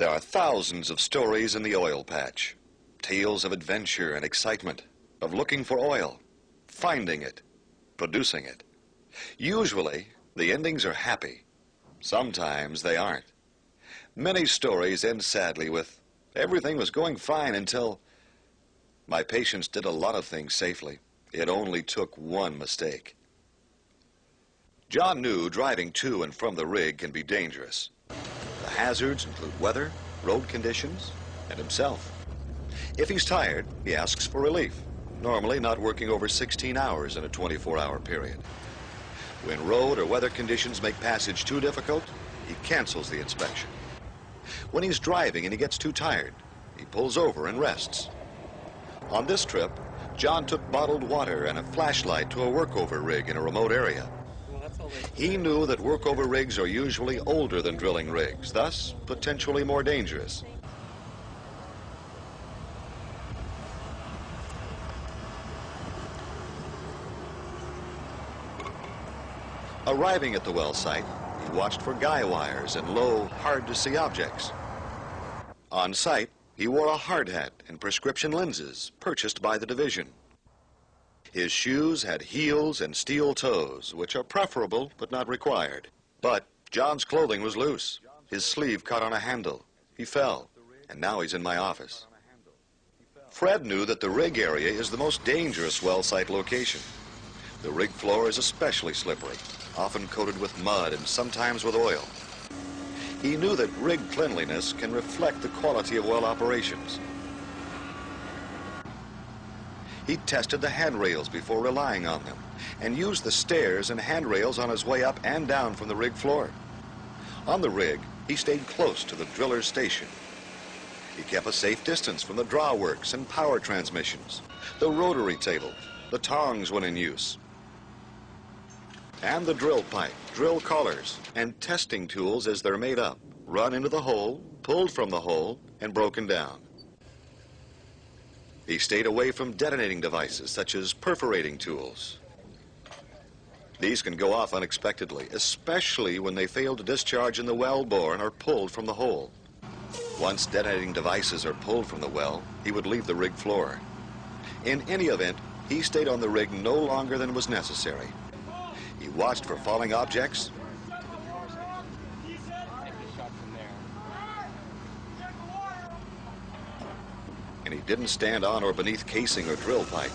There are thousands of stories in the oil patch. Tales of adventure and excitement, of looking for oil, finding it, producing it. Usually, the endings are happy. Sometimes they aren't. Many stories end sadly with, everything was going fine until... My patients did a lot of things safely. It only took one mistake. John knew driving to and from the rig can be dangerous. The hazards include weather, road conditions, and himself. If he's tired, he asks for relief, normally not working over 16 hours in a 24-hour period. When road or weather conditions make passage too difficult, he cancels the inspection. When he's driving and he gets too tired, he pulls over and rests. On this trip, John took bottled water and a flashlight to a workover rig in a remote area. He knew that workover rigs are usually older than drilling rigs, thus potentially more dangerous. Arriving at the well site, he watched for guy wires and low, hard-to-see objects. On site, he wore a hard hat and prescription lenses purchased by the division. His shoes had heels and steel toes, which are preferable but not required. But John's clothing was loose. His sleeve caught on a handle. He fell, and now he's in my office. Fred knew that the rig area is the most dangerous well site location. The rig floor is especially slippery, often coated with mud and sometimes with oil. He knew that rig cleanliness can reflect the quality of well operations. He tested the handrails before relying on them and used the stairs and handrails on his way up and down from the rig floor. On the rig, he stayed close to the driller's station. He kept a safe distance from the drawworks and power transmissions, the rotary table, the tongs when in use, and the drill pipe, drill collars, and testing tools as they're made up, run into the hole, pulled from the hole, and broken down. He stayed away from detonating devices such as perforating tools. These can go off unexpectedly, especially when they fail to discharge in the well bore and are pulled from the hole. Once detonating devices are pulled from the well, he would leave the rig floor. In any event, he stayed on the rig no longer than was necessary. He watched for falling objects, and he didn't stand on or beneath casing or drill pipe.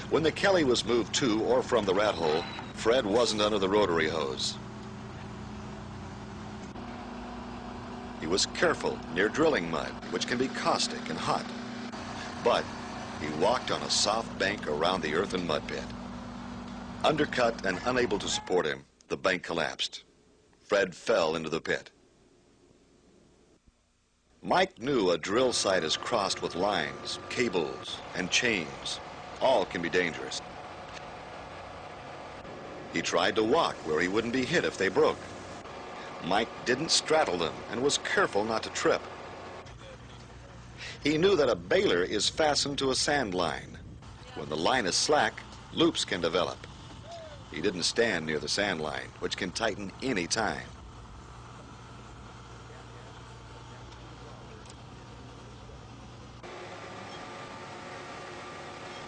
When the Kelly was moved to or from the rat hole, Fred wasn't under the rotary hose. He was careful near drilling mud, which can be caustic and hot. But he walked on a soft bank around the earthen mud pit. Undercut and unable to support him, the bank collapsed. Fred fell into the pit. Mike knew a drill site is crossed with lines, cables, and chains. All can be dangerous. He tried to walk where he wouldn't be hit if they broke. Mike didn't straddle them and was careful not to trip. He knew that a baler is fastened to a sand line. When the line is slack, loops can develop. He didn't stand near the sand line, which can tighten any time.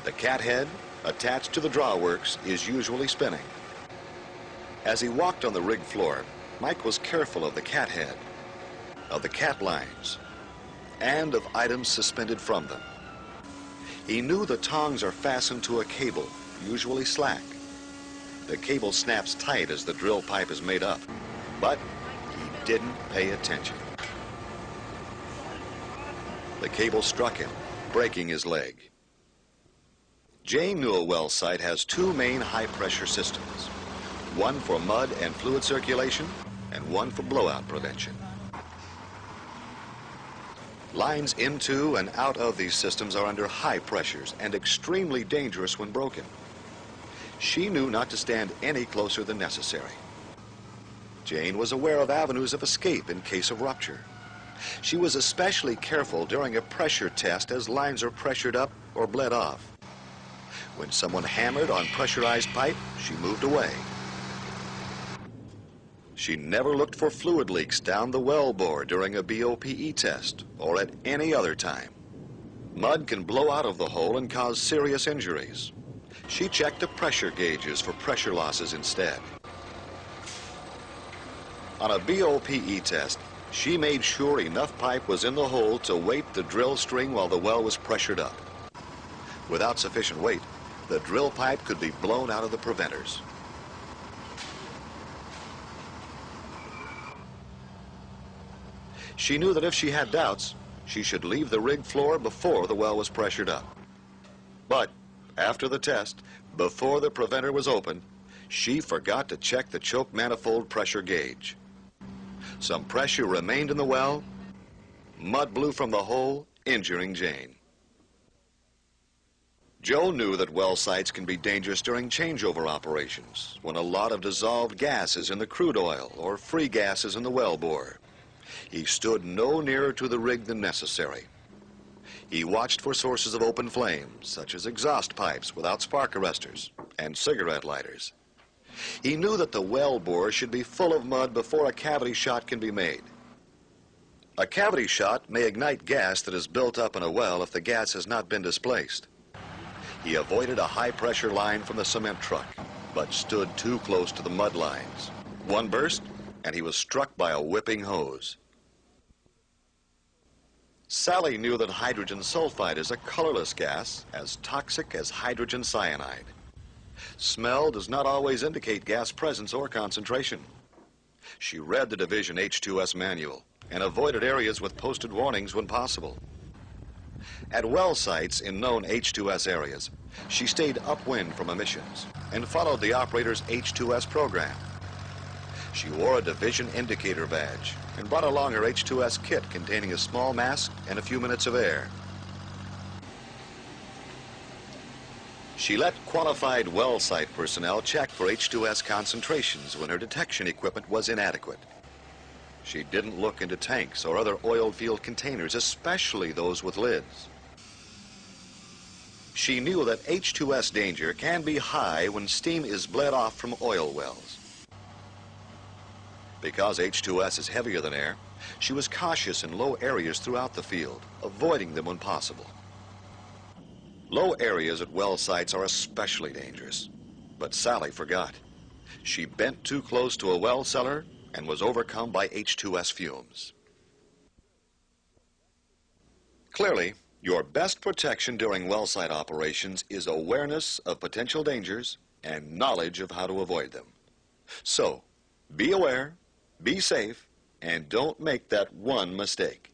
The cat head, attached to the drawworks, is usually spinning. As he walked on the rig floor, Mike was careful of the cat head, of the cat lines, and of items suspended from them. He knew the tongs are fastened to a cable, usually slack. The cable snaps tight as the drill pipe is made up, but he didn't pay attention. The cable struck him, breaking his leg. Jane knew a well site has two main high-pressure systems, one for mud and fluid circulation and one for blowout prevention. Lines into and out of these systems are under high pressures and extremely dangerous when broken. She knew not to stand any closer than necessary. Jane was aware of avenues of escape in case of rupture. She was especially careful during a pressure test as lines are pressured up or bled off. When someone hammered on pressurized pipe, she moved away. She never looked for fluid leaks down the well bore during a BOPE test or at any other time. Mud can blow out of the hole and cause serious injuries. She checked the pressure gauges for pressure losses instead. On a BOPE test, she made sure enough pipe was in the hole to weight the drill string while the well was pressured up. Without sufficient weight, the drill pipe could be blown out of the preventers. She knew that if she had doubts, she should leave the rig floor before the well was pressured up. But after the test, before the preventer was open, she forgot to check the choke manifold pressure gauge. Some pressure remained in the well. Mud blew from the hole, injuring Jane. Joe knew that well sites can be dangerous during changeover operations, when a lot of dissolved gas is in the crude oil or free gases in the well bore. He stood no nearer to the rig than necessary. He watched for sources of open flames, such as exhaust pipes without spark arresters and cigarette lighters. He knew that the well bore should be full of mud before a cavity shot can be made. A cavity shot may ignite gas that is built up in a well if the gas has not been displaced. He avoided a high-pressure line from the cement truck, but stood too close to the mud lines. One burst, and he was struck by a whipping hose. Sally knew that hydrogen sulfide is a colorless gas, as toxic as hydrogen cyanide. Smell does not always indicate gas presence or concentration. She read the Division H2S manual and avoided areas with posted warnings when possible. At well sites in known H2S areas, she stayed upwind from emissions and followed the operator's H2S program. She wore a division indicator badge and brought along her H2S kit containing a small mask and a few minutes of air. She let qualified well site personnel check for H2S concentrations when her detection equipment was inadequate. She didn't look into tanks or other oil-filled containers, especially those with lids. She knew that H2S danger can be high when steam is bled off from oil wells. Because H2S is heavier than air, she was cautious in low areas throughout the field, avoiding them when possible. Low areas at well sites are especially dangerous, but Sally forgot. She bent too close to a well cellar and was overcome by H2S fumes. Clearly, your best protection during well site operations is awareness of potential dangers and knowledge of how to avoid them. So, be aware, be safe, and don't make that one mistake.